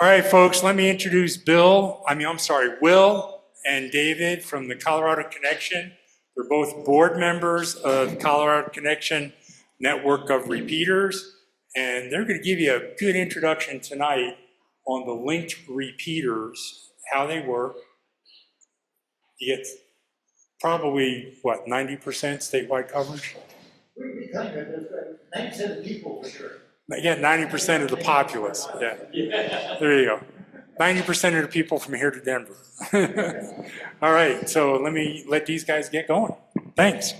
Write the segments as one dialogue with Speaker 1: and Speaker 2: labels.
Speaker 1: All right, folks, let me introduce Will and David from the Colorado Connection. They're both board members of the Colorado Connection network of repeaters, and they're going to give you a good introduction tonight on the linked repeaters, how they work. You get probably, what, 90% statewide coverage?
Speaker 2: We kind of, 90% of the people for sure.
Speaker 1: Yeah, 90% of the populace. Yeah. There you go. 90% of the people from here to Denver. All right, so let these guys get going. Thanks.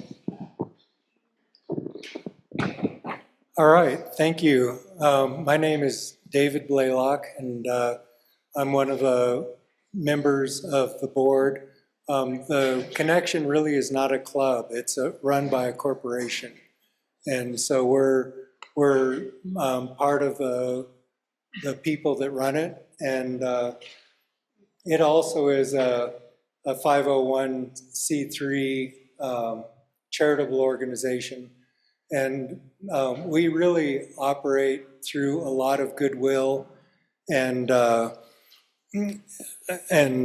Speaker 3: All right, thank you. My name is David Blaylock, and I'm one of the members of the board. The Connection really is not a club. It's run by a corporation. And so we're part of the people that run it. And it also is a 501c3 charitable organization. And we really operate through a lot of goodwill and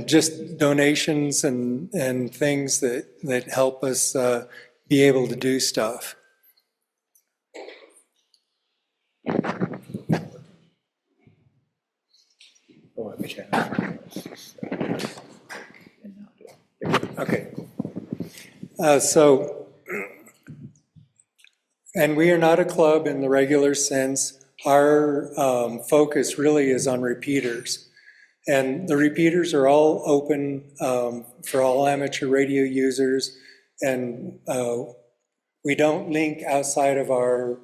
Speaker 3: just donations and things that help us be able to do stuff. Okay. And we are not a club in the regular sense. Our focus really is on repeaters. And the repeaters are all open for all amateur radio users. And we don't link outside of our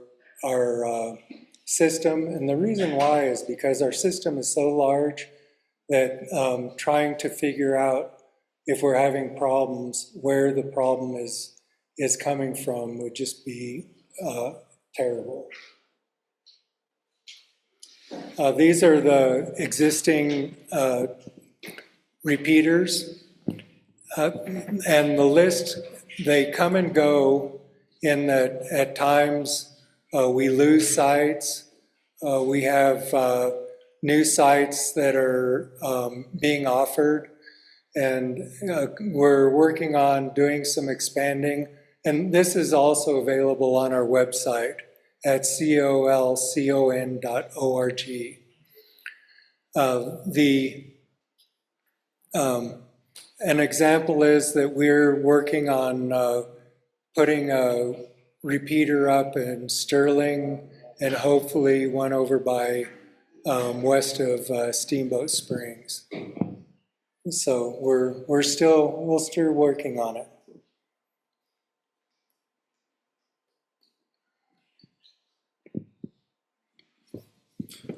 Speaker 3: system. And the reason why is because our system is so large that trying to figure out if we're having problems, where the problem is coming from would just be terrible. These are the existing repeaters. And the list, they come and go in that at times we lose sites. We have new sites that are being offered. And we're working on doing some expanding. And this is also available on our website at colcon.org. An example is that we're working on putting a repeater up in Sterling and hopefully one over by west of Steamboat Springs. So we're still working on it.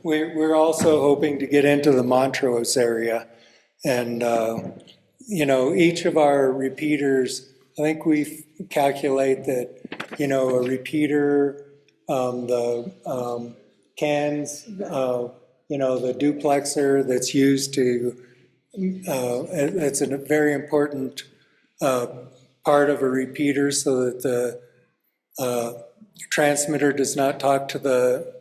Speaker 3: We're also hoping to get into the Montrose area, and each of our repeaters, I think we calculate that a repeater, the cans, the duplexer that's used to. It's a very important part of a repeater so that the transmitter does not talk to the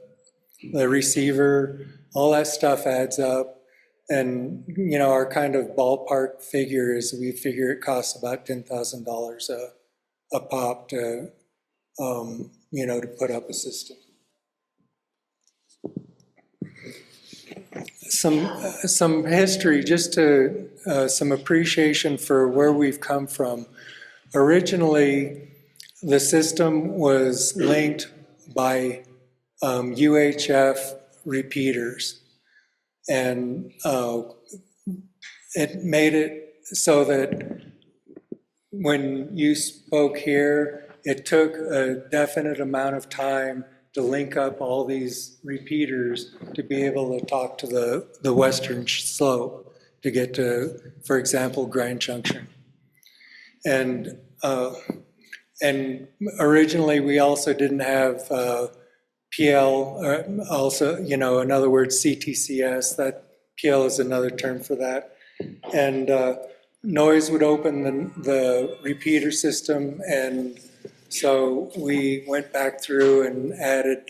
Speaker 3: receiver. All that stuff adds up. And, our kind of ballpark figure is we figure it costs about $10,000 a pop to put up a system. Some history, just to some appreciation for where we've come from. Originally, the system was linked by UHF repeaters, and it made it so that when you spoke here, it took a definite amount of time to link up all these repeaters to be able to talk to the western slope to get to, for example, Grand Junction. And originally we also didn't have PL, also, in other words, CTCS. That PL is another term for that. And noise would open the repeater system, and so we went back through and added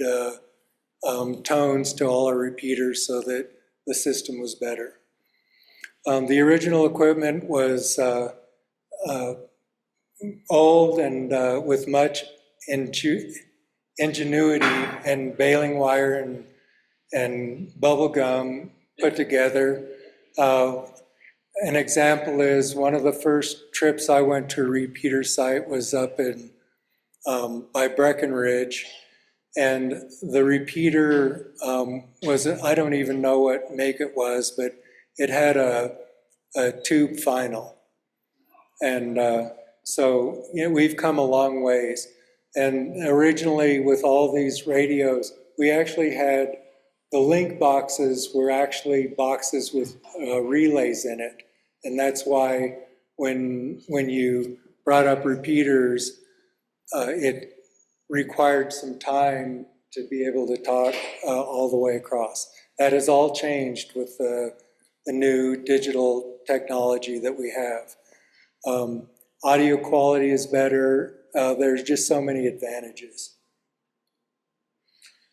Speaker 3: tones to all our repeaters so that the system was better. The original equipment was old and with much ingenuity and baling wire and bubble gum put together. An example is one of the first trips I went to a repeater site was up in by Breckenridge, and the repeater was, I don't even know what make it was, but it had a tube final. And so we've come a long ways. And originally with all these radios, we actually had the link boxes were actually boxes with relays in it. And that's why when you brought up repeaters, it required some time to be able to talk all the way across. That has all changed with the new digital technology that we have. Audio quality is better. There's just so many advantages.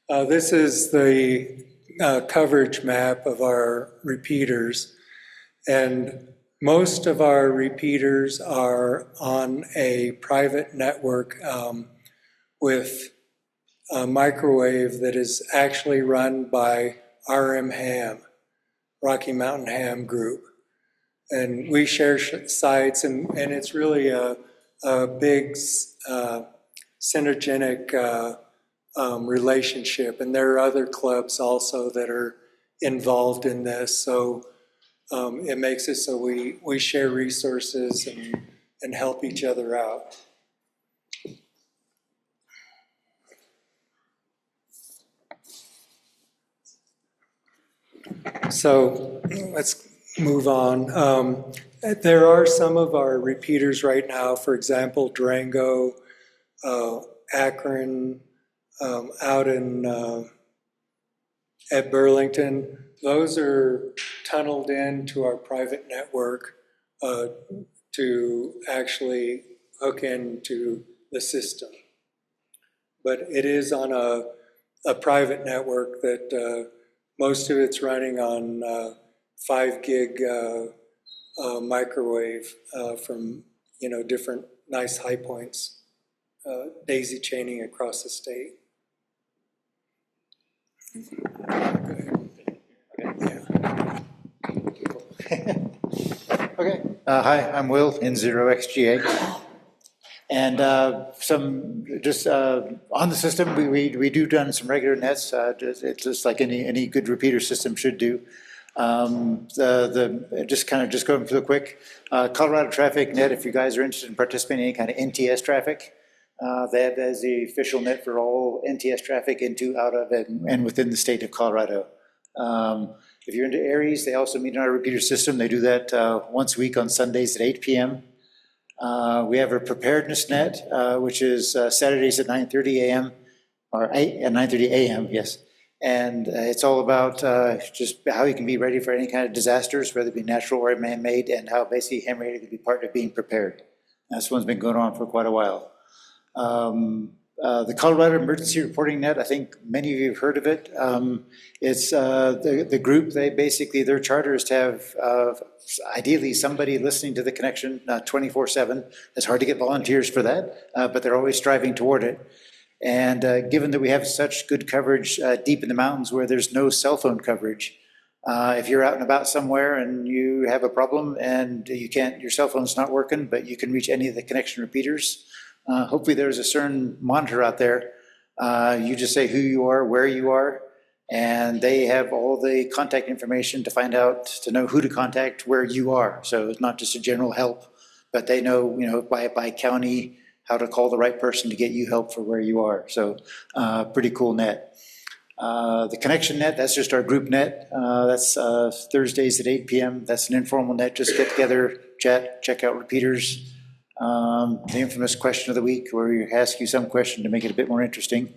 Speaker 3: This is the coverage map of our repeaters, and most of our repeaters are on a private network with a microwave that is actually run by RM Ham, Rocky Mountain Ham Group. And we share sites, and it's really a big synergetic relationship. And there are other clubs also that are involved in this. So it makes it so we share resources and help each other out. So let's move on. There are some of our repeaters right now, for example, Durango, Akron, out in at Burlington. Those are tunneled into our private network to actually hook into the system. But it is on a private network that most of it's running on 5 gig microwave from different nice high points, daisy chaining across the state.
Speaker 4: Okay. Hi, I'm Will, N0XGA. And just on the system, we do done some regular nets. It's just like any good repeater system should do. Just going through the quick, Colorado Traffic Net, if you guys are interested in participating in any kind of NTS traffic, that is the official net for all NTS traffic into, out of, and within the state of Colorado. If you're into Aries, they also meet in our repeater system. They do that once a week on Sundays at 8 p.m. We have a preparedness net, which is Saturdays at 9:30 a.m. or 9:30 a.m. Yes, and it's all about just how you can be ready for any kind of disasters, whether it be natural or man-made, and how basically ham-radio can be part of being prepared. This one's been going on for quite a while. The Colorado Emergency Reporting Net, I think many of you have heard of it. It's the group, their charter is to have ideally somebody listening to the connection 24/7. It's hard to get volunteers for that, but they're always striving toward it. And given that we have such good coverage deep in the mountains where there's no cell phone coverage, if you're out and about somewhere and you have a problem and your cell phone's not working, but you can reach any of the connection repeaters, hopefully there's a certain monitor out there. You just say who you are, where you are, and they have all the contact information to know who to contact where you are. So it's not just a general help, but they know, by county, how to call the right person to get you help for where you are. So pretty cool net. The connection net, that's just our group net. That's Thursdays at 8 p.m. That's an informal net, just get together, chat, check out repeaters. The infamous question of the week, where we ask you some question to make it a bit more interesting.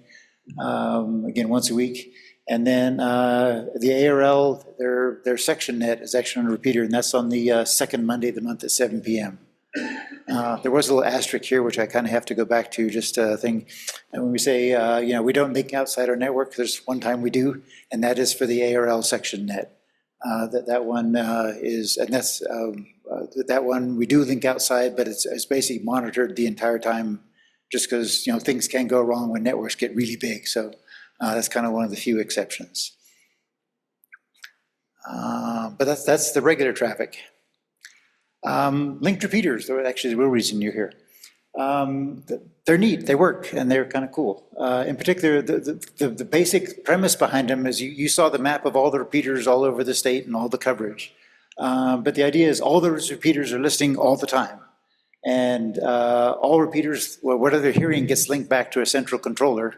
Speaker 4: Again, once a week. And then the ARL, their section net is actually on a repeater, and that's on the second Monday of the month at 7 p.m. There was a little asterisk here, which I kind of have to go back to, just a thing. And when we say, we don't link outside our network, there's one time we do, and that is for the ARL section net. That one is, and that's, that one, we do link outside, but it's basically monitored the entire time, just because, things can go wrong when networks get really big. So that's kind of one of the few exceptions. But that's the regular traffic. Linked repeaters, they're actually the real reason you're here. They're neat, they work, and they're kind of cool. In particular, the basic premise behind them is you saw the map of all the repeaters all over the state and all the coverage. But the idea is all those repeaters are listening all the time. And all repeaters, well, whatever they're hearing gets linked back to a central controller,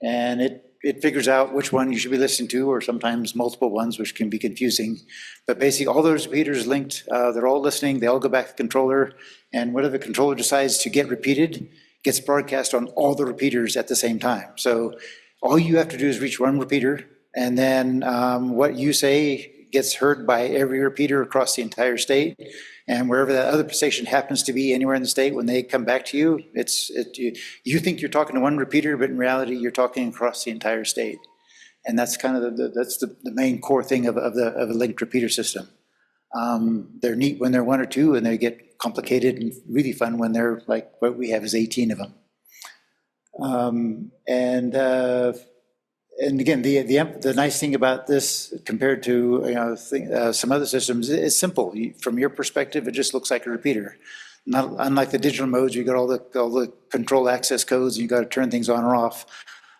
Speaker 4: and it figures out which one you should be listening to, or sometimes multiple ones, which can be confusing. But basically, all those repeaters linked, they're all listening, they all go back to the controller, and whatever the controller decides to get repeated gets broadcast on all the repeaters at the same time. So all you have to do is reach one repeater, and then what you say gets heard by every repeater across the entire state. And wherever that other station happens to be anywhere in the state, when they come back to you, you think you're talking to one repeater, but in reality, you're talking across the entire state. And that's kind of the main core thing of a linked repeater system. They're neat when they're one or two, and they get complicated and really fun when they're like what we have is 18 of them. And again, the nice thing about this compared to some other systems, it's simple. From your perspective, it just looks like a repeater. Unlike the digital modes, you got all the control access codes, and you got to turn things on or off.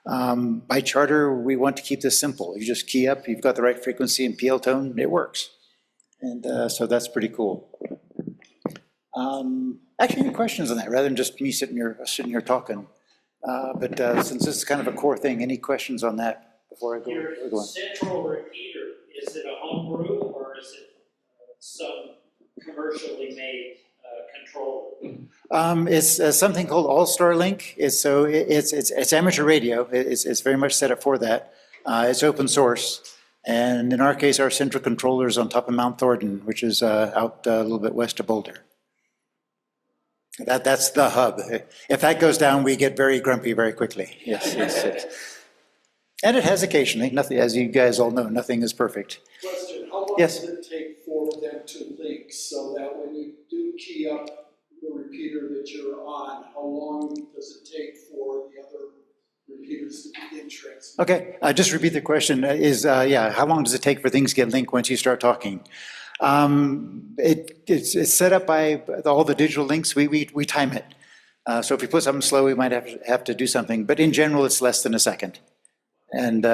Speaker 4: By charter, we want to keep this simple. You just key up, you've got the right frequency and PL tone, it works. And so that's pretty cool. Actually, any questions on that, rather than just me sitting here talking? But since this is kind of a core thing, any questions on that before I go?
Speaker 5: Your central repeater, is it a homebrew or is it some commercially made controller?
Speaker 4: It's something called All-Star Link. It's amateur radio. It's very much set up for that. It's open source. And in our case, our central controller is on top of Mount Thornton, which is out a little bit west of Boulder. That's the hub. If that goes down, we get very grumpy very quickly. Yes. And it has occasionally. Nothing, as you guys all know, nothing is perfect.
Speaker 6: Question, how long
Speaker 4: Yes.
Speaker 6: does it take for them to link so that when you do key up the repeater that you're on, how long does it take for the other repeaters to begin transmitting?
Speaker 4: Okay, just repeat the question. How long does it take for things to get linked once you start talking? It's set up by all the digital links. We time it. So if we put something slow, we might have to do something. But in general, it's less than a second. If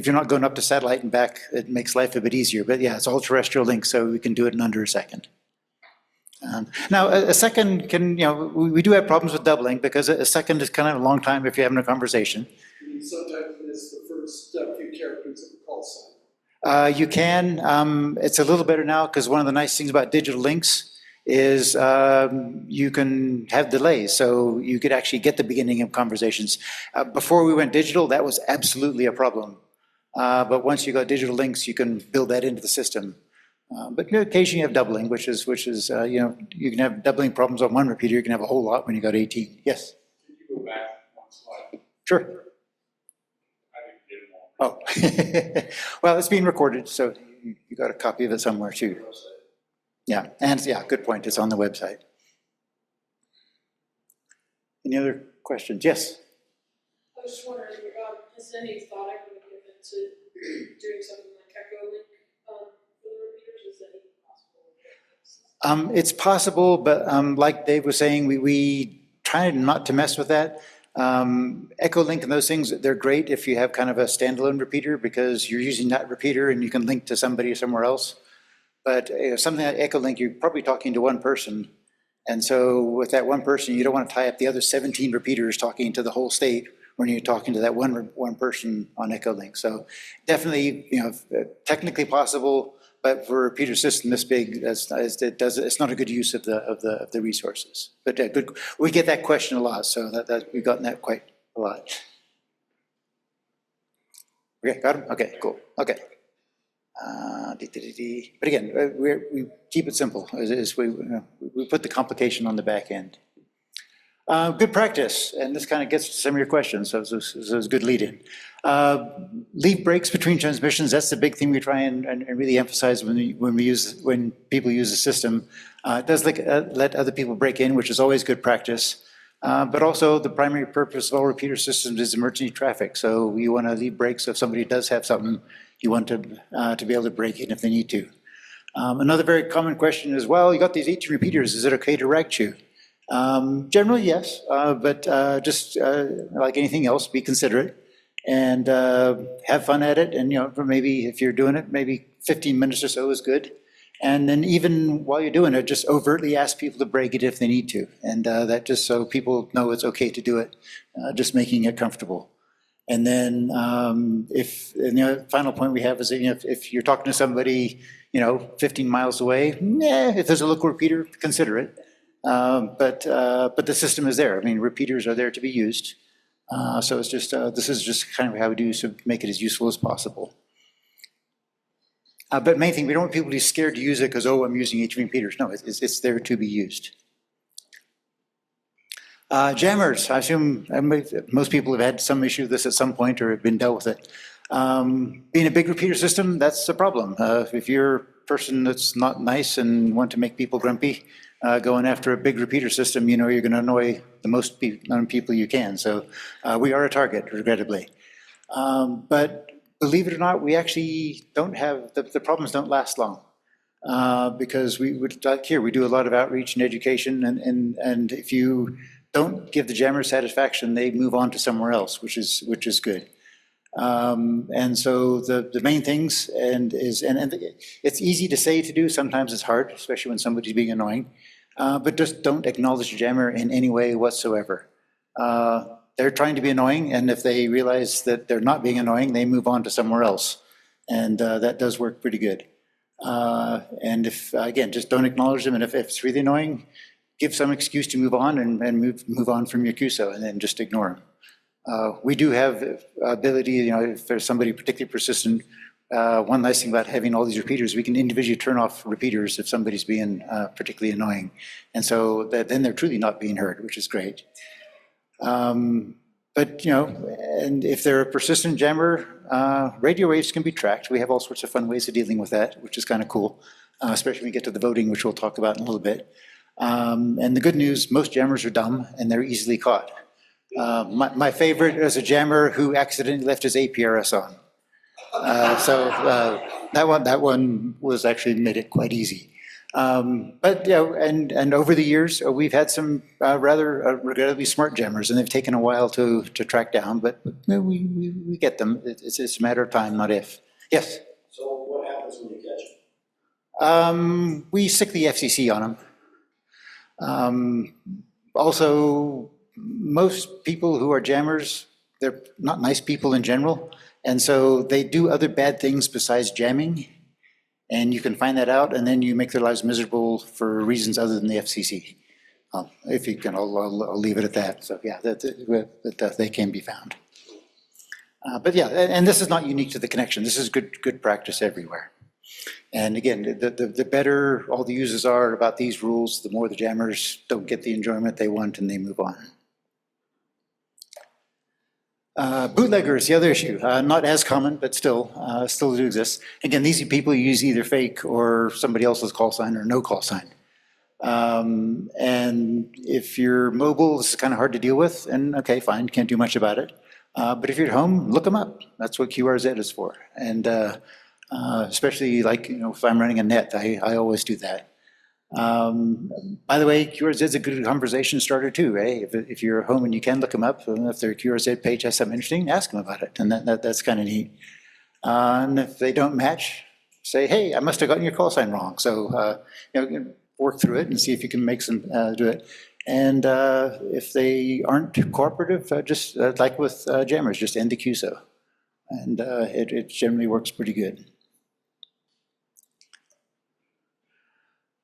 Speaker 4: you're not going up to satellite and back, it makes life a bit easier. But yeah, it's all terrestrial links, so we can do it in under a second. Now, a second can, we do have problems with doubling because a second is kind of a long time if you're having a conversation.
Speaker 6: I mean, sometimes it's the first few characters of the call sign.
Speaker 4: You can. It's a little better now because one of the nice things about digital links is you can have delays. So you could actually get the beginning of conversations. Before we went digital, that was absolutely a problem. But once you got digital links, you can build that into the system. But occasionally you have doubling, which is you can have doubling problems on one repeater. You can have a whole lot when you got 18. Yes?
Speaker 7: Can you go back one slide?
Speaker 4: Sure.
Speaker 7: I didn't get them all.
Speaker 4: Oh, well, it's being recorded, so you got a copy of it somewhere too. Yeah, and yeah, good point. It's on the website. Any other questions? Yes.
Speaker 8: I was just wondering, has any thought ever been given to doing something like Echo Link for the repeaters? Is that even possible?
Speaker 4: It's possible, but like Dave was saying, we try not to mess with that. Echo Link and those things, they're great if you have kind of a standalone repeater because you're using that repeater and you can link to somebody somewhere else. But something like Echo Link, you're probably talking to one person. And so with that one person, you don't want to tie up the other 17 repeaters talking to the whole state when you're talking to that one person on Echo Link. So definitely, technically possible, but for a repeater system this big, it's not a good use of the resources. But good, we get that question a lot, so that we've gotten that quite a lot. Okay, got him? Okay, cool. Okay. But again, we keep it simple. We put the complication on the back end. Good practice, and this kind of gets to some of your questions, so this is a good lead-in. Leave breaks between transmissions, that's the big thing we try and really emphasize when people use the system. It does let other people break in, which is always good practice. But also the primary purpose of all repeater systems is emergency traffic. So you want to leave breaks, so if somebody does have something, you want to be able to break in if they need to. Another very common question is, well, you got these 18 repeaters, is it okay to rag chew? Generally, yes, but just like anything else, be considerate and have fun at it. And, maybe if you're doing it, maybe 15 minutes or so is good. And then even while you're doing it, just overtly ask people to break it if they need to. And that just so people know it's okay to do it, just making it comfortable. And then the final point we have is that, if you're talking to somebody, 15 miles away, if there's a local repeater, consider it. But the system is there. I mean, repeaters are there to be used. So it's just, this is just kind of how we do to make it as useful as possible. But main thing, we don't want people to be scared to use it because, oh, I'm using 18 repeaters. No, it's there to be used. Jammers, I assume most people have had some issue with this at some point or have been dealt with it. Being a big repeater system, that's a problem. If you're a person that's not nice and want to make people grumpy, going after a big repeater system, you're going to annoy the most people you can. So we are a target, regrettably. But believe it or not, we actually don't have, the problems don't last long. Because we do a lot of outreach and education, and if you don't give the jammer satisfaction, they move on to somewhere else, which is good. And so the main things, and it's easy to say to do, sometimes it's hard, especially when somebody's being annoying, but just don't acknowledge the jammer in any way whatsoever. They're trying to be annoying, and if they realize that they're not being annoying, they move on to somewhere else. And that does work pretty good. And if, again, just don't acknowledge them, and if it's really annoying, give some excuse to move on and move on from your QSO, and then just ignore them. We do have ability, if there's somebody particularly persistent, one nice thing about having all these repeaters, we can individually turn off repeaters if somebody's being particularly annoying. And so then they're truly not being heard, which is great. But, and if they're a persistent jammer, radio waves can be tracked. We have all sorts of fun ways of dealing with that, which is kind of cool, especially when we get to the voting, which we'll talk about in a little bit. And the good news, most jammers are dumb and they're easily caught. My favorite is a jammer who accidentally left his APRS on. So that one was actually made it quite easy. But and over the years we've had some rather regrettably smart jammers, and they've taken a while to track down. But we get them. It's a matter of time, not if. Yes.
Speaker 2: So what happens when you catch them?
Speaker 4: We stick the FCC on them. Also, most people who are jammers, they're not nice people in general, and so they do other bad things besides jamming. And you can find that out, and then you make their lives miserable for reasons other than the FCC. If you can, I'll leave it at that. So yeah, that they can be found. But yeah, and this is not unique to the connection. This is good practice everywhere. And again, the better all the users are about these rules, the more the jammers don't get the enjoyment they want and they move on. Bootleggers, the other issue, not as common, but still do exist. Again, these people use either fake or somebody else's call sign or no call sign. And if you're mobile, this is kind of hard to deal with, and okay, fine, can't do much about it. But if you're at home, look them up. That's what QRZ is for. And especially like, if I'm running a net, I always do that. By the way, QRZ is a good conversation starter too, eh? If you're home and you can look them up, and if their QRZ page has something interesting, ask them about it, and that's kind of neat. And if they don't match, say, hey, I must have gotten your call sign wrong. So work through it and see if you can make some do it. And if they aren't cooperative, just like with jammers, just end the QSO, and it generally works pretty good.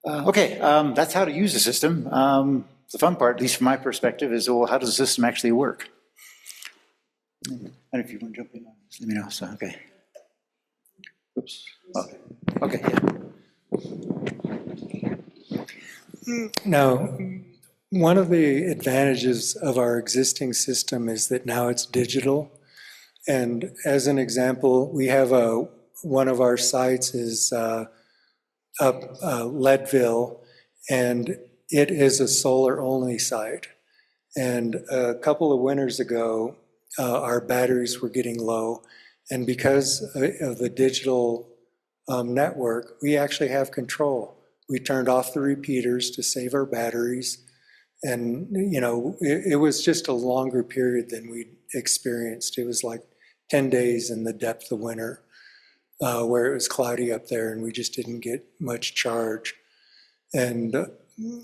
Speaker 4: Okay, that's how to use the system. The fun part, at least from my perspective, is, well, how does the system actually work? I don't know if you want to jump in on this, let me know. So, okay. Oops. Okay, yeah.
Speaker 3: Now, one of the advantages of our existing system is that now it's digital. And as an example, we have one of our sites is up Leadville, and it is a solar-only site. And a couple of winters ago, our batteries were getting low, and because of the digital network, we actually have control. We turned off the repeaters to save our batteries, and it was just a longer period than we'd experienced. It was like 10 days in the depth of winter, where it was cloudy up there and we just didn't get much charge. And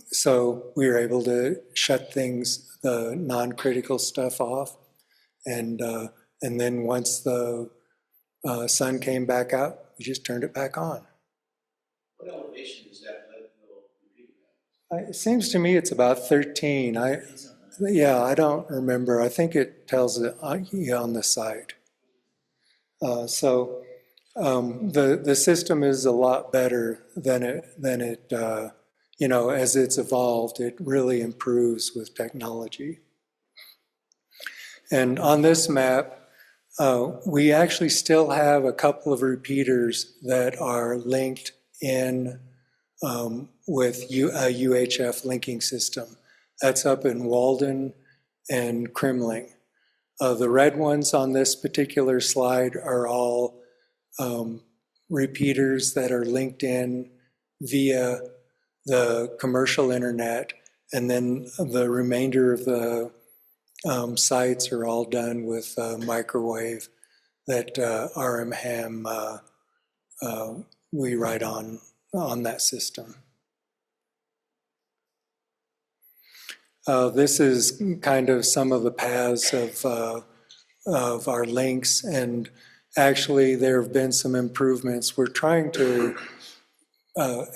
Speaker 3: so we were able to shut the non-critical stuff off. And then once the sun came back out, we just turned it back on.
Speaker 2: What elevation is that Leadville repeater
Speaker 3: It seems to me it's about 13. I don't remember. I think it tells it on the site. So the system is a lot better than it as it's evolved. It really improves with technology. And on this map, we actually still have a couple of repeaters that are linked in with a UHF linking system. That's up in Walden and Krimling. The red ones on this particular slide are all repeaters that are linked in via the commercial internet, and then the remainder of the sites are all done with microwave that RM ham we write on that system. This is kind of some of the paths of our links, and actually there have been some improvements. We're trying to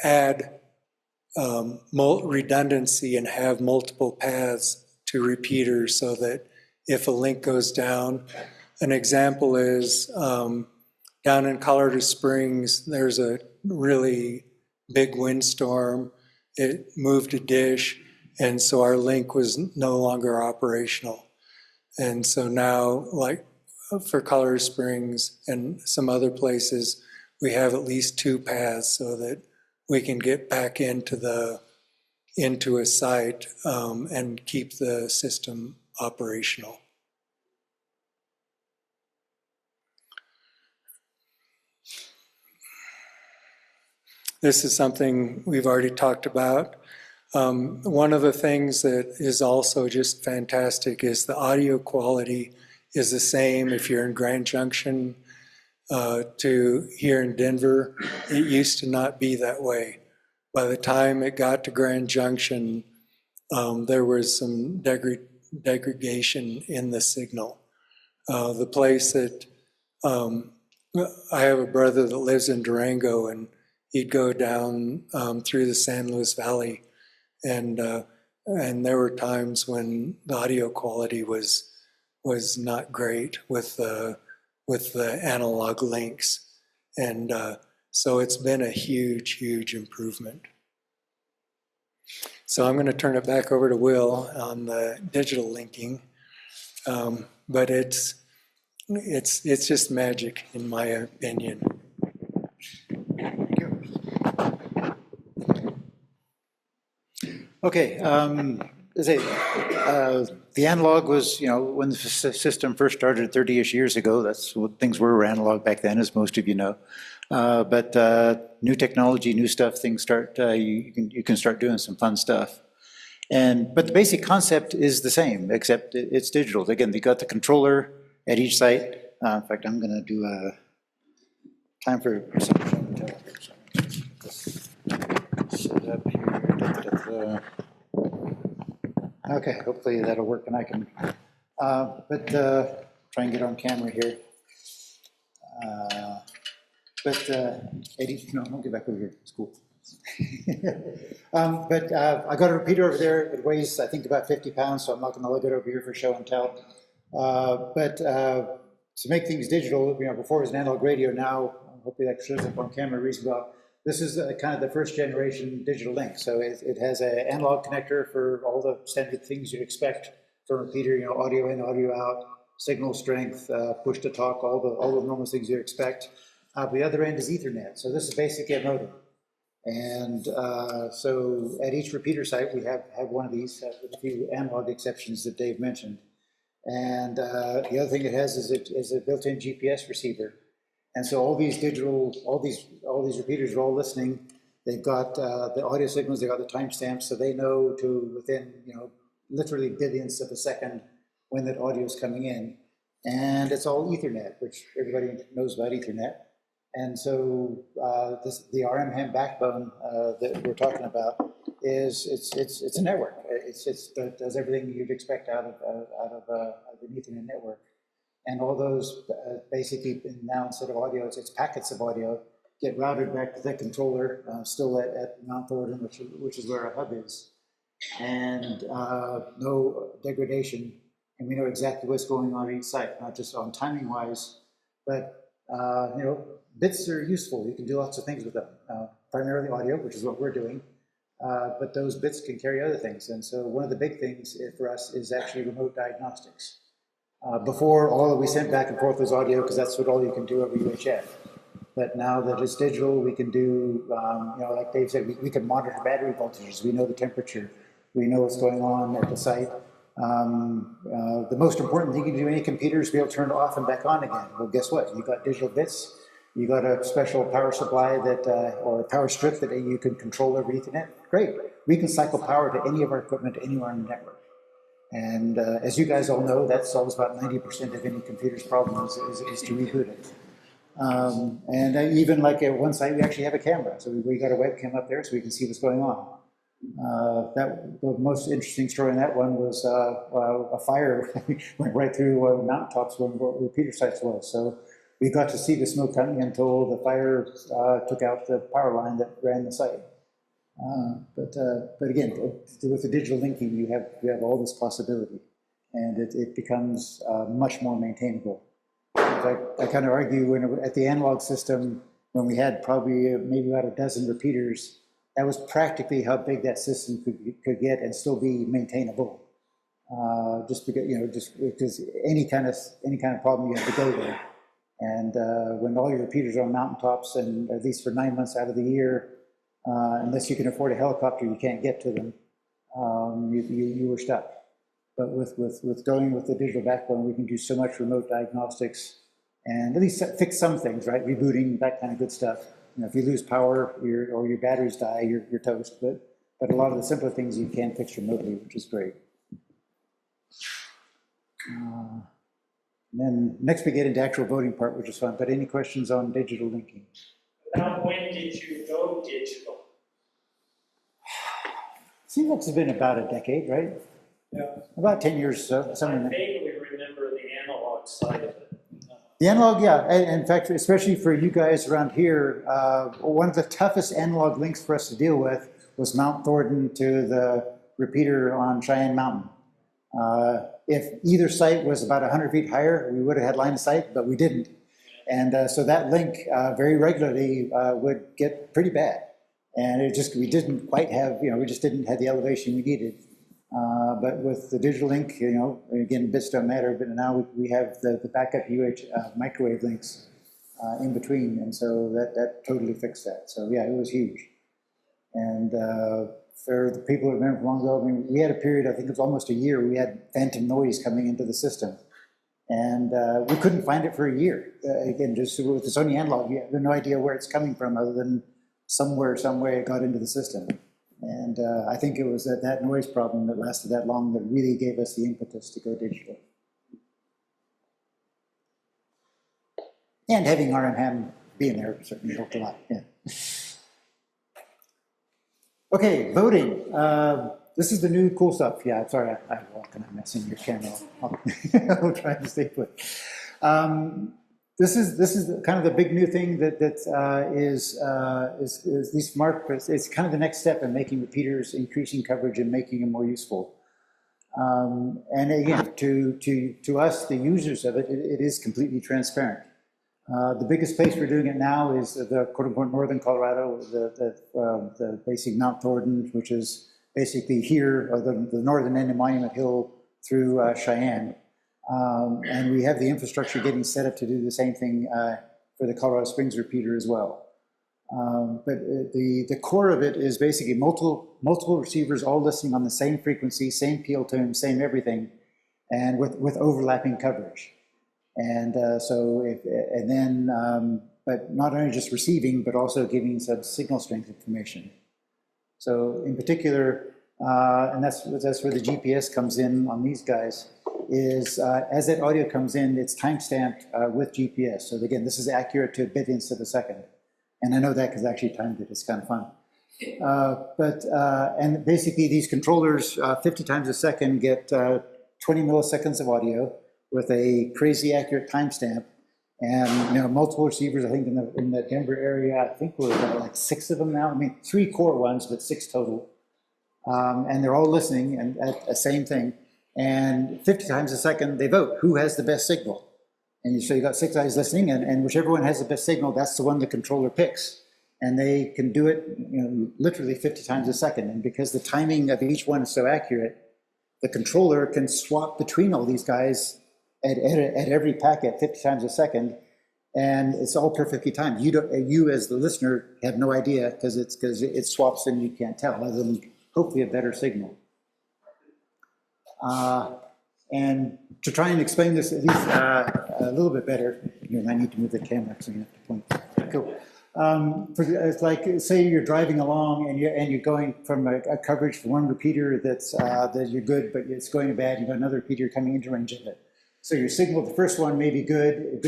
Speaker 3: add redundancy and have multiple paths to repeaters so that if a link goes down, an example is down in Colorado Springs, there's a really big windstorm. It moved a dish, and so our link was no longer operational. And so now, like for Colorado Springs and some other places, we have at least two paths so that we can get back into a site and keep the system operational. This is something we've already talked about. One of the things that is also just fantastic is the audio quality is the same if you're in Grand Junction to here in Denver. It used to not be that way. By the time it got to Grand Junction, there was some degradation in the signal. The place that I have a brother that lives in Durango, and he'd go down through the San Luis Valley, and there were times when the audio quality was not great with the analog links, and so it's been a huge improvement. So I'm going to turn it back over to Will on the digital linking, but it's just magic in my opinion.
Speaker 4: Okay, the analog was, when the system first started 30-ish years ago, that's what things were analog back then, as most of you know. But new technology, new stuff, things start, you can start doing some fun stuff. But the basic concept is the same, except it's digital. Again, they got the controller at each site. In fact, I'm going to do a time for set up here. Okay, hopefully that'll work and I can, try and get on camera here. Eddie, no, don't get back over here, it's cool. I got a repeater over there. It weighs, I think, about 50 pounds, so I'm not going to lug it over here for show and tell. To make things digital, before it was an analog radio, now hopefully that shows up on camera reasonably well. this is kind of the first generation digital link. So it has an analog connector for all the standard things you'd expect from a repeater, you know, audio in, audio out, signal strength, push to talk, all the normal things you'd expect. The other end is Ethernet. So this is basically a modem. And so at each repeater site, we have one of these with a few analog exceptions that Dave mentioned. And the other thing it has is a built-in GPS receiver. And so all these digital, all these repeaters are all listening. They've got the audio signals, they've got the timestamps, so they know to within, you know, literally billionths of a second when that audio is coming in. And it's all Ethernet, which everybody knows about Ethernet. And so the RM ham backbone that we're talking about is it's a network. It does everything you'd expect out of an Ethernet network. And all those basically now instead of audio, it's packets of audio get routed back to the controller, still at Mount Thornton, which is where our hub is. And no degradation. And we know exactly what's going on at each site, not just on timing wise, but you know, bits are useful. You can do lots of things with them, primarily audio, which is what we're doing. But those bits can carry other things. And so one of the big things for us is actually remote diagnostics. Before, all that we sent back and forth was audio because that's what all you can do over UHF. But now that it's digital, we can do, you know, like Dave said, we can monitor battery voltages. We know the temperature. We know what's going on at the site. The most important thing you can do in any computer is be able to turn it off and back on again. Well, guess what? You got digital bits. You got a special power supply that, or a power strip that you can control over Ethernet. Great. We can cycle power to any of our equipment anywhere on the network. And as you guys all know, that solves about 90% of any computer's problems is to reboot it. And even like at one site, we actually have a camera. So we got a webcam up there so we can see what's going on. The most interesting story in that one was a fire went right through mountaintops where the repeater sites was. So we got to see the smoke coming until the fire took out the power line that ran the site. But again, with the digital linking, you have all this possibility, and it becomes much more maintainable. I kind of argue at the analog system, when we had probably maybe about a dozen repeaters, that was practically how big that system could get and still be maintainable. Just because any kind of problem you have to go there. And when all your repeaters are on mountaintops, and at least for 9 months out of the year, unless you can afford a helicopter, you can't get to them. You were stuck. But with going with the digital backbone, we can do so much remote diagnostics and at least fix some things, right? Rebooting, that kind of good stuff. You know, if you lose power or your batteries die, you're toast. But a lot of the simpler things you can fix remotely, which is great. And then next we get into actual voting part, which is fun. But any questions on digital linking?
Speaker 5: About when did you go digital?
Speaker 4: Seems like it's been about a decade, right?
Speaker 3: Yeah.
Speaker 4: About 10 years, somewhere
Speaker 5: I
Speaker 4: in there.
Speaker 5: vaguely remember the analog side of it.
Speaker 4: The analog, yeah. In fact, especially for you guys around here, one of the toughest analog links for us to deal with was Mount Thornton to the repeater on Cheyenne Mountain. If either site was about 100 feet higher, we would have had line of sight, but we didn't. And so that link very regularly would get pretty bad. And we didn't quite have, we just didn't have the elevation we needed. But with the digital link, again, bits don't matter, but now we have the backup microwave links in between. And so that totally fixed that. So yeah, it was huge. And for the people who remember from long ago, I mean, we had a period, I think it was almost a year, we had phantom noise coming into the system. And we couldn't find it for a year. Again, just with the Sony analog, we have no idea where it's coming from other than somewhere, some way it got into the system. And I think it was that noise problem that lasted that long that really gave us the impetus to go digital. And having RM ham being there certainly helped a lot, yeah. Okay, voting. This is the new cool stuff. Yeah, sorry, I'm kind of messing your camera. I'll try to stay put. This is kind of the big new thing that is these markers. It's kind of the next step in making repeaters, increasing coverage and making them more useful. And again, to us, the users of it, it is completely transparent. The biggest place we're doing it now is the quote-unquote northern Colorado, the basic Mount Thornton, which is basically here, or the northern end of Monument Hill through Cheyenne. And we have the infrastructure getting set up to do the same thing for the Colorado Springs repeater as well. But the core of it is basically multiple receivers all listening on the same frequency, same PL tone, same everything, and with overlapping coverage. And but not only just receiving, but also giving some signal strength information. So in particular, and that's where the GPS comes in on these guys, is as that audio comes in, it's time-stamped with GPS. So again, this is accurate to billionths of a second. And I know that because I actually timed it, it's kind of fun. And basically these controllers, 50 times a second, get 20 milliseconds of audio with a crazy accurate timestamp, and multiple receivers. I think in the Denver area, I think we're about like 6 of them now. I mean, 3 core ones, but 6 total. And they're all listening and at the same thing. And 50 times a second, they vote who has the best signal. And so you got 6 guys listening, and whichever one has the best signal, that's the one the controller picks. And they can do it, literally 50 times a second. And because the timing of each one is so accurate, the controller can swap between all these guys at every packet 50 times a second, and it's all perfectly timed. You as the listener have no idea because it swaps and you can't tell, other than hopefully a better signal. And to try and explain this at least a little bit better, I need to move the camera so you have to point. Cool. It's like, say you're driving along and you're going from a coverage for one repeater that you're good, but it's going bad. You've got another repeater coming into range of it. So your signal, the first one may be good,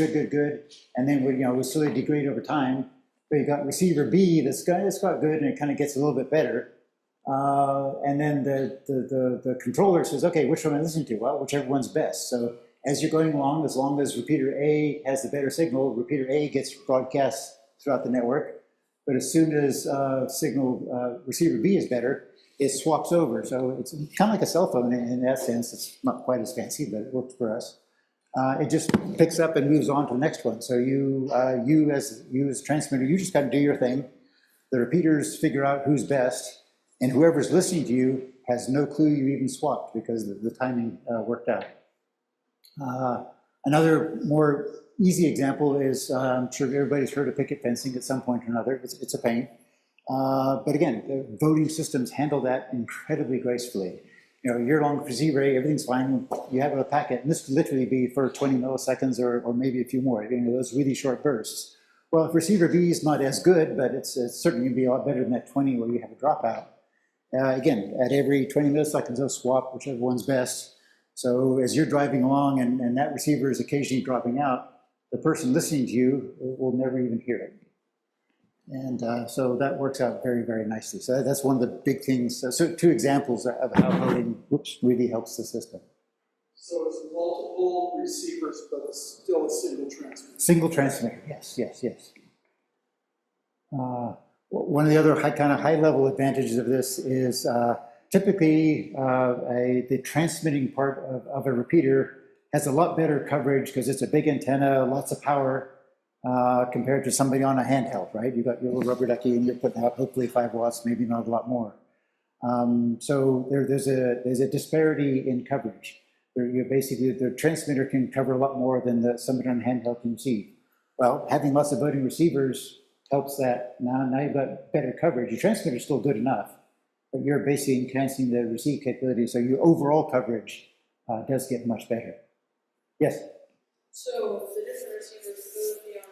Speaker 4: and then we slowly degrade over time. But you got receiver B that's got good, and it kind of gets a little bit better. And then the controller says, okay, which one am I listening to? Well, whichever one's best. So as you're going along, as long as repeater A has the better signal, repeater A gets broadcast throughout the network. But as soon as receiver B is better, it swaps over. So it's kind of like a cell phone in that sense. It's not quite as fancy, but it works for us. It just picks up and moves on to the next one. So you as a transmitter, you just got to do your thing. The repeaters figure out who's best, and whoever's listening to you has no clue you even swapped because the timing worked out. Another more easy example is, I'm sure everybody's heard of picket fencing at some point or another. It's a pain. But again, the voting systems handle that incredibly gracefully. You're along receiver A, everything's fine. You have a packet, and this could literally be for 20 milliseconds or maybe a few more, those really short bursts. Well, if receiver B is not as good, but it's certainly going to be a lot better than that 20 where you have a dropout. Again, at every 20 milliseconds, they'll swap whichever one's best. So as you're driving along and that receiver is occasionally dropping out, the person listening to you will never even hear it. And so that works out very, very nicely. So that's one of the big things. So 2 examples of how voting really helps the system.
Speaker 6: So it's multiple receivers, but it's still a single transmitter.
Speaker 4: Single transmitter, yes. One of the other high-level advantages of this is typically the transmitting part of a repeater has a lot better coverage because it's a big antenna, lots of power, compared to somebody on a handheld, right? You've got your little rubber ducky and you're putting out hopefully 5 watts, maybe not a lot more. So there's a disparity in coverage. Basically, the transmitter can cover a lot more than somebody on a handheld can receive. Well, having lots of voting receivers helps that. Now you've got better coverage. Your transmitter is still good enough, but you're basically enhancing the receive capability, so your overall coverage does get much better. Yes?
Speaker 8: So the different receivers will be on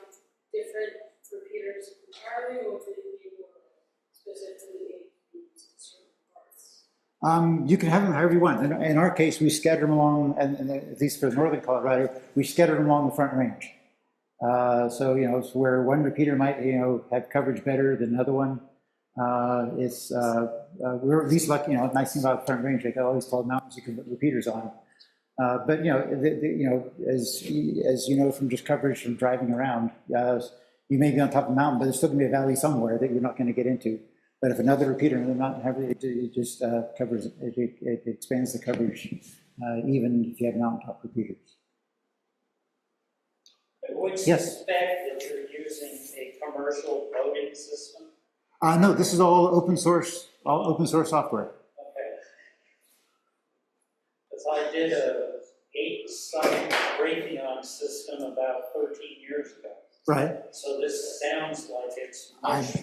Speaker 8: different repeaters entirely, or will they be more specifically aimed at certain parts?
Speaker 4: You can have them however you want. In our case, we scatter them along, and at least for northern Colorado, we scatter them along the front range. So it's where one repeater might have coverage better than another one. We're at least lucky. Nice thing about the front range, they got all these tall mountains you can put repeaters on. But as you know from just coverage from driving around, you may be on top of a mountain, but there's still going to be a valley somewhere that you're not going to get into. But if another repeater in the mountain, it just covers it expands the coverage, even if you have mountaintop repeaters.
Speaker 5: I would
Speaker 4: Yes.
Speaker 5: suspect that you're using a commercial voting system.
Speaker 4: No, this is all open source software.
Speaker 5: Okay. Because I did a 8-site Raytheon system about 13 years ago.
Speaker 4: Right.
Speaker 5: So this sounds like it's
Speaker 4: I-
Speaker 5: much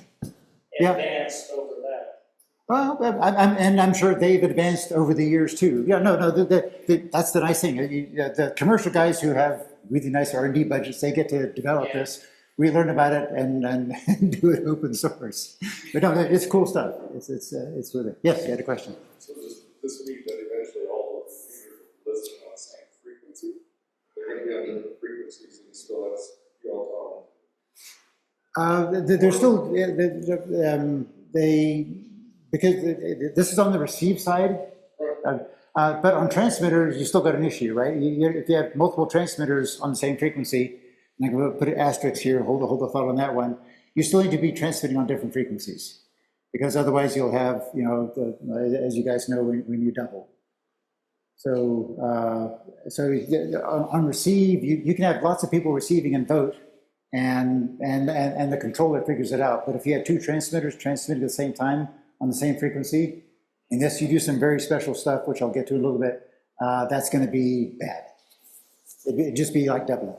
Speaker 4: yeah.
Speaker 5: advanced over that.
Speaker 4: Well, I'm sure they've advanced over the years too. Yeah, no, that's the nice thing. The commercial guys who have really nice R&D budgets, they get to develop this. We learn about it and do it open source. But no, it's cool stuff. It's with it. Yes, you had a question.
Speaker 9: So this means that eventually all of the computers are listed on the same frequency? They're going to be on different frequencies and you still have, you all
Speaker 4: They're still, because this is on the receive side, but on transmitters, you still got an issue, right? If you have multiple transmitters on the same frequency, and I'm going to put an asterisk here, hold the thought on that one, you still need to be transmitting on different frequencies. Because otherwise you'll have, as you guys know, when you double. So, on receive, you can have lots of people receiving and vote, and the controller figures it out. But if you have two transmitters transmitting at the same time on the same frequency, unless you do some very special stuff, which I'll get to in a little bit, that's going to be bad. It'd just be like doubling.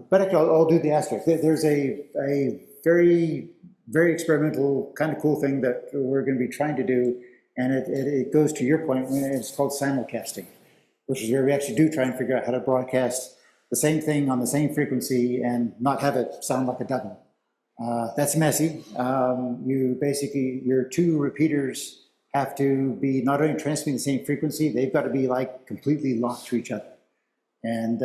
Speaker 4: But actually, I'll do the asterisk. There's a very, very experimental, kind of cool thing that we're going to be trying to do, and it goes to your point, it's called simulcasting, which is where we actually do try and figure out how to broadcast the same thing on the same frequency and not have it sound like a double. That's messy. Your two repeaters have to be not only transmitting the same frequency, they've got to be like completely locked to each other. And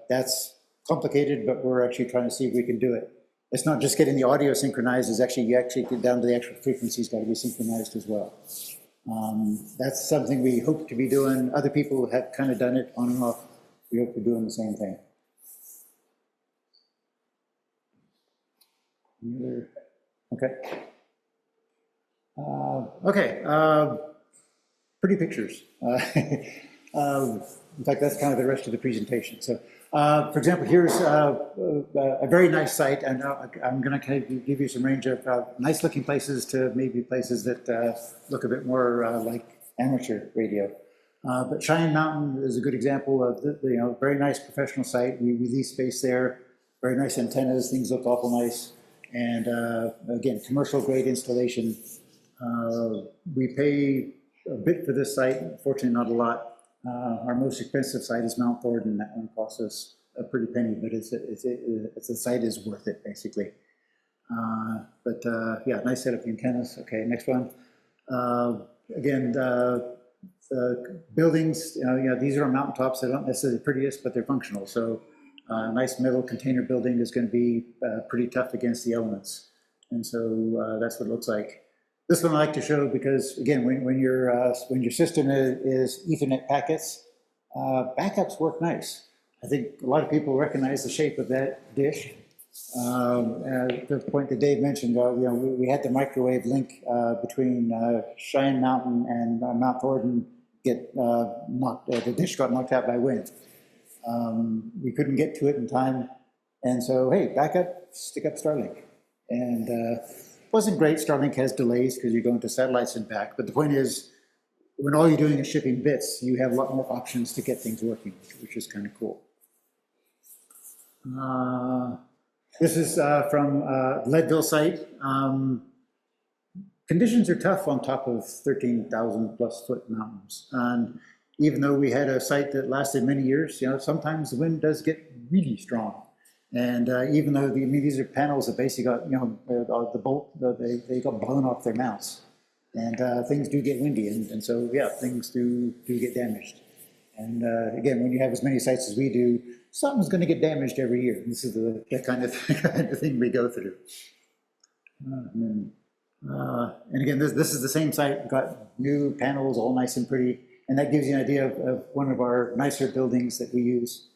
Speaker 4: that's complicated, but we're actually trying to see if we can do it. It's not just getting the audio synchronized, it's actually, you actually get down to the actual frequencies got to be synchronized as well. That's something we hope to be doing. Other people have kind of done it on and off. We hope to be doing the same thing. Okay. Pretty pictures. In fact, that's kind of the rest of the presentation. So, for example, here's a very nice site, and I'm going to kind of give you some range of nice looking places to maybe places that look a bit more like amateur radio. But Cheyenne Mountain is a good example of the very nice professional site. We lease space there, very nice antennas, things look awful nice. And again, commercial grade installation. We pay a bit for this site, unfortunately not a lot. Our most expensive site is Mount Thornton. That one costs us a pretty penny, but the site is worth it, basically. Yeah, nice setup of antennas. Okay, next one. Again, buildings, these are on mountaintops. They're not necessarily the prettiest, but they're functional. So a nice metal container building is going to be pretty tough against the elements. And so that's what it looks like. This one I like to show because, again, when your system is Ethernet packets, backups work nice. I think a lot of people recognize the shape of that dish. The point that Dave mentioned, we had the microwave link between Cheyenne Mountain and Mount Thornton get the dish got knocked out by wind. We couldn't get to it in time, and so hey, backup, stick up Starlink, and wasn't great. Starlink has delays because you're going to satellites and back, but the point is, when all you're doing is shipping bits, you have a lot more options to get things working, which is kind of cool. This is from Leadville site. Conditions are tough on top of 13,000 plus foot mountains. And even though we had a site that lasted many years, sometimes the wind does get really strong. And even though these are panels that basically got, the bolt, they got blown off their mounts. And things do get windy. And so, yeah, things do get damaged. And again, when you have as many sites as we do, something's going to get damaged every year. This is the kind of thing we go through. And again, this is the same site. We've got new panels, all nice and pretty. And that gives you an idea of one of our nicer buildings that we use.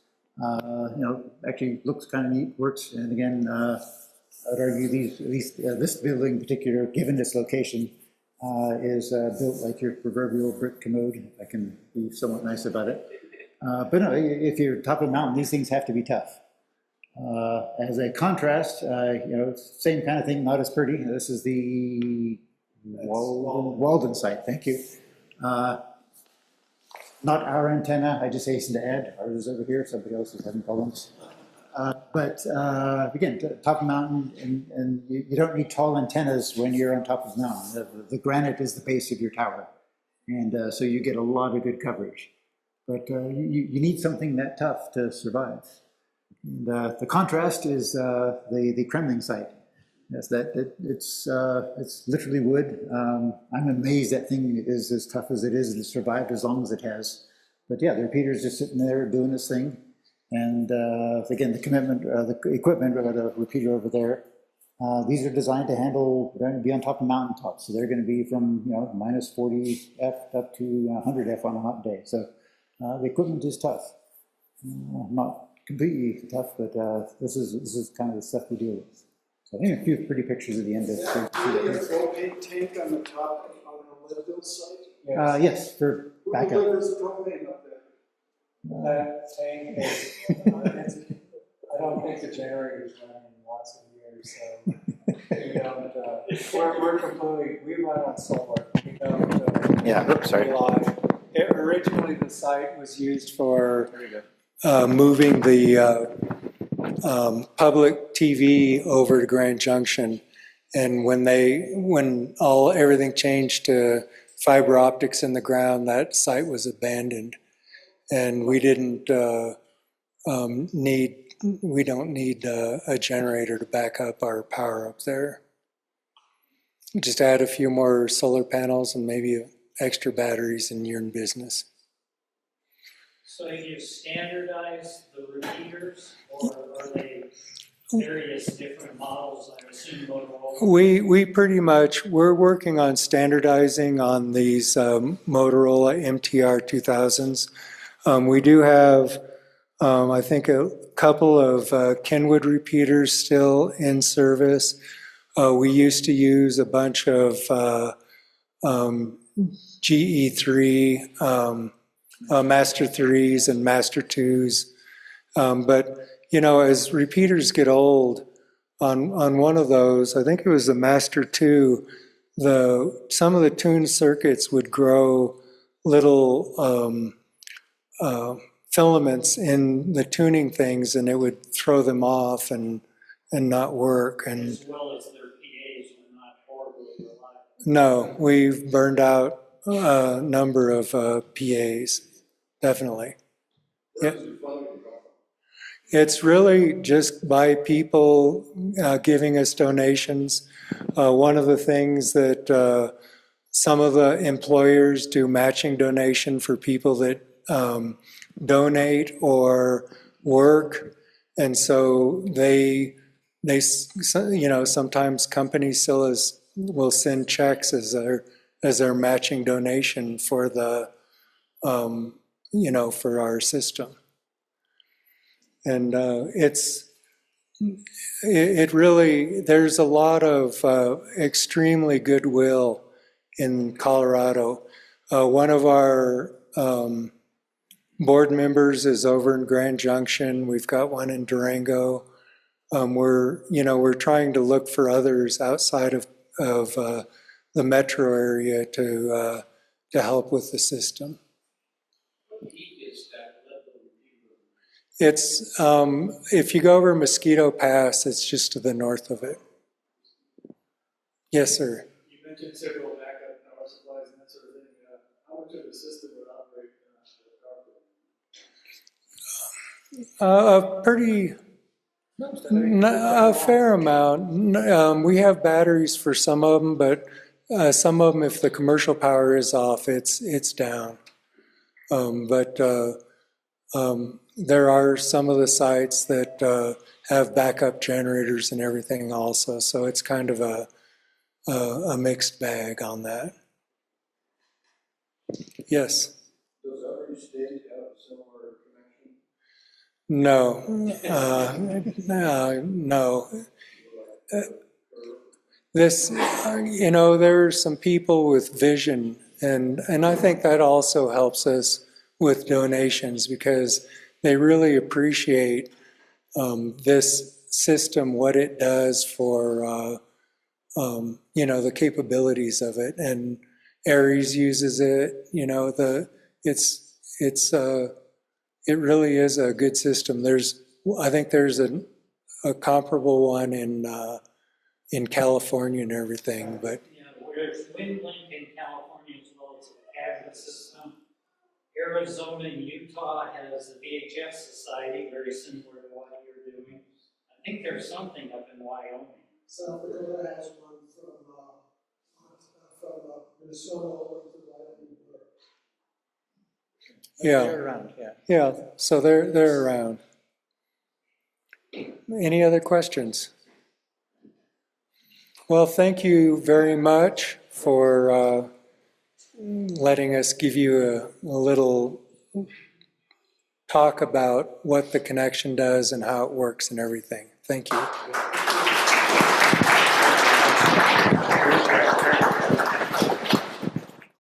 Speaker 4: Actually looks kind of neat, works. And again, I'd argue this building in particular, given this location, is built like your proverbial brick commode, if I can be somewhat nice about it. But no, if you're top of the mountain, these things have to be tough. As a contrast, same kind of thing, not as pretty. This is the Walden site, thank you. Not our antenna, I just hasten to add, ours is over here, somebody else is having problems. But again, top of the mountain, and you don't need tall antennas when you're on top of the mountain. The granite is the base of your tower. And so you get a lot of good coverage. But you need something that tough to survive. And the contrast is the Kremling site. Yes, it's literally wood. I'm amazed that thing is as tough as it is and survived as long as it has. But yeah, the repeater's just sitting there doing this thing. And again, the commitment, the equipment, or the repeater over there, these are designed to handle, they're going to be on top of mountaintops. So they're going to be from, minus 40 F up to 100 F on a hot day. So the equipment is tough. Not completely tough, but this is kind of the stuff we deal with. So I think a few pretty pictures at the end of
Speaker 6: Do you have a propane tank on the top on the landfill site?
Speaker 4: yes, for
Speaker 6: Who
Speaker 4: backup.
Speaker 6: delivers propane up there?
Speaker 3: That tank is, I don't think the generator's running in lots of years, so we don't, we're completely, we run on solar. We don't rely. Originally, the site was used for moving the public TV over to Grand Junction. And when everything changed to fiber optics in the ground, that site was abandoned. And we don't need a generator to back up our power up there. Just add a few more solar panels and maybe extra batteries and you're in business.
Speaker 5: So you standardize the repeaters, or are they various different models? I assume Motorola.
Speaker 3: We pretty much, we're working on standardizing on these Motorola MTR 2000s. We do have, I think, a couple of Kenwood repeaters still in service. We used to use a bunch of GE3, Master 3s and Master 2s. But, as repeaters get old, on one of those, I think it was the Master 2, some of the tuned circuits would grow little filaments in the tuning things, and it would throw them off and not work. And
Speaker 5: As well as their PAs were not horribly reliable.
Speaker 3: no, we've burned out a number of PAs, definitely. Yeah. It's really just by people giving us donations. One of the things that some of the employers do matching donation for people that donate or work, and so they sometimes companies will send checks as their matching donation for the for our system. And it really, there's a lot of extremely goodwill in Colorado. One of our board members is over in Grand Junction. We've got one in Durango. We're trying to look for others outside of the metro area to help with the system.
Speaker 5: What peak is that level repeater?
Speaker 3: It's if you go over Mosquito Pass, it's just to the north of it. Yes, sir.
Speaker 6: You mentioned several backup power supplies and that sort of thing. How much of the system would operate
Speaker 3: A fair amount. We have batteries for some of them, but some of them, if the commercial power is off, it's down. But there are some of the sites that have backup generators and everything also, so it's kind of a mixed bag on that. Yes?
Speaker 6: Does every state have a similar connection?
Speaker 3: No. No. There are some people with vision, and I think that also helps us with donations because they really appreciate this system, what it does for, the capabilities of it. And Aries uses it, it really is a good system. I think there's a comparable one in California and everything, but
Speaker 5: Yeah, whereas WinLink in California as well as a CAD system. Arizona and Utah has the VHF Society, very similar to what you're doing. I think there's something up in Wyoming.
Speaker 6: South Dakota has one from Minnesota over to Wyoming.
Speaker 3: yeah.
Speaker 4: They're around, yeah.
Speaker 3: Yeah, so they're around. Any other questions? Well, thank you very much for letting us give you a little talk about what the connection does and how it works and everything. Thank you.